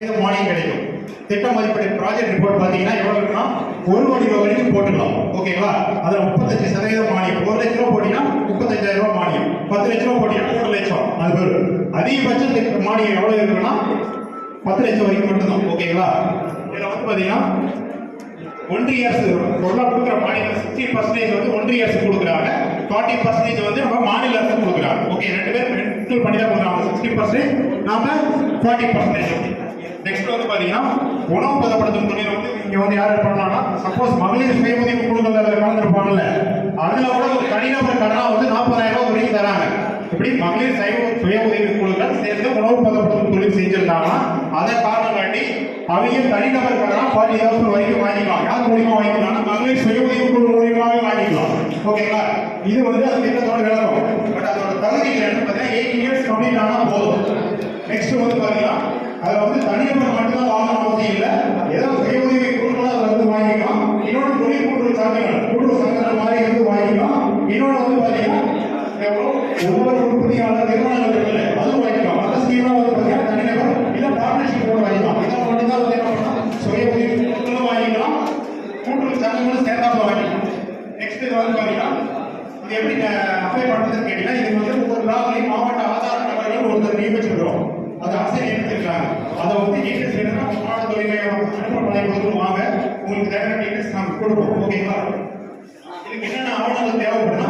மானியம் கிடைக்கும். திட்ட மதிப்பீடு ப்ராஜெக்ட் ரிப்போர்ட் பார்த்தீங்கன்னா எவ்வளவு இருக்குன்னா 1 கோடி ரூபாய் வரைக்கும் போட்டுக்கலாம். ஓகேங்களா? அதில் 35% மானியம். 1 லட்ச ரூபாய் போட்டினா 35,000 ரூபாய் மானியம். 10 லட்ச ரூபாய் போட்டினா 1 லட்சம். அது பேர் அதிகபட்ச மானியம் எவ்வளவு இருக்குன்னா 10 லட்சம் வரைக்கும் மட்டும்தான். ஓகேங்களா? இதில் வந்து பார்த்தீங்கன்னா ஒன்றிய அரசு கொடுக்குற மாநில 60% வந்து ஒன்றிய அரசு கொடுக்குறாங்க, 40% வந்து நம்ம மாநில அரசு கொடுக்குறாங்க. ஓகே, ரெண்டு பேரும் இன்க்ளூட் பண்ணி தான் கொடுக்குறாங்க. 60% நாம 40%. நெக்ஸ்ட் வந்து பாத்தீங்கன்னா உணவு பதப்படுத்தும் துறையில வந்து இங்க வந்து யார் பண்ணலாம்னா சப்போஸ் மகளிர் சுய உதவி குழுக்கள் அதில் கலந்துருப்பாங்கல்ல, அதுல கூட ஒரு தனிநபர் கடனா வந்து 40,000 ரூபாய் வரைக்கும் தராங்க. இப்படி மகளிர் சுய உதவி குழுக்கள் சேர்ந்து உணவு பதப்படுத்தும் தொழில் செஞ்சிருந்தாங்கன்னா அதை காரணம் காட்டி அவங்க தனிநபர் கடனா 40,000 வரைக்கும் வாங்கிக்கலாம். யார் மூலியமா வாங்கிக்கலாம்? மகளிர் சுய உதவி குழு மூலியமாவே வாங்கிக்கலாம். ஓகேங்களா? இது வந்து அது திட்டத்தோட விளக்கம். பட் அதோட தகுதிகள் என்ன பார்த்தீங்கன்னா 8 இயர்ஸ் கம்ப்ளீட் ஆனா போதும். நெக்ஸ்ட் வந்து பாத்தீங்கன்னா அதுல வந்து தனிநபர் மட்டும்தான் வாங்கணும் அவசியம் இல்லை. ஏதோ சுய உதவி குழுக்கள் அதை வந்து வாங்கிக்கலாம். இன்னொன்று தொழில் கூட்டுறவு சங்கங்கள் மாதிரி வந்து வாங்கிக்கலாம். இன்னொன்று வந்து பாத்தீங்கன்னா ஒவ்வொரு உற்பத்தியாளர் நிறுவனங்கள் இருக்குல்ல, அதுவும் வாங்கிக்கலாம். அந்த ஸ்கீம்லாம் வந்து பாத்தீங்கன்னா தனிநபர் இல்ல பார்ட்னர்ஷிப் கூட வாங்கிக்கலாம். இதான் மட்டும்தான் வந்து என்ன பண்ணலாம், சுய உதவி குழுக்களும் வாங்கிக்கலாம், கூட்டுறவு சங்கங்களும் சேர்ந்தாப்புல வாங்கிக்கலாம். நெக்ஸ்ட் இது வந்து பாத்தீங்கன்னா இது எப்படி அப்ளை பண்றதுன்னு கேட்டீங்கன்னா இது வந்து ஒவ்வொரு பிளாக்லையும் மாவட்ட ஆதார நபர்கள் ஒருத்தர் நியமிச்சிருக்கிறோம். அது ஆசிரியர் நியமிச்சிருக்காங்க. அதை வந்து டீட்டெயில்ஸ் வேணும்னா மாவட்ட தொழில்நுட்ப வாங்க, உங்களுக்கு தேவையான டீட்டெயில்ஸ் நாங்கள் கொடுப்போம். ஓகேங்களா? இதுக்கு என்னென்ன ஆவணங்கள் தேவைப்படுனா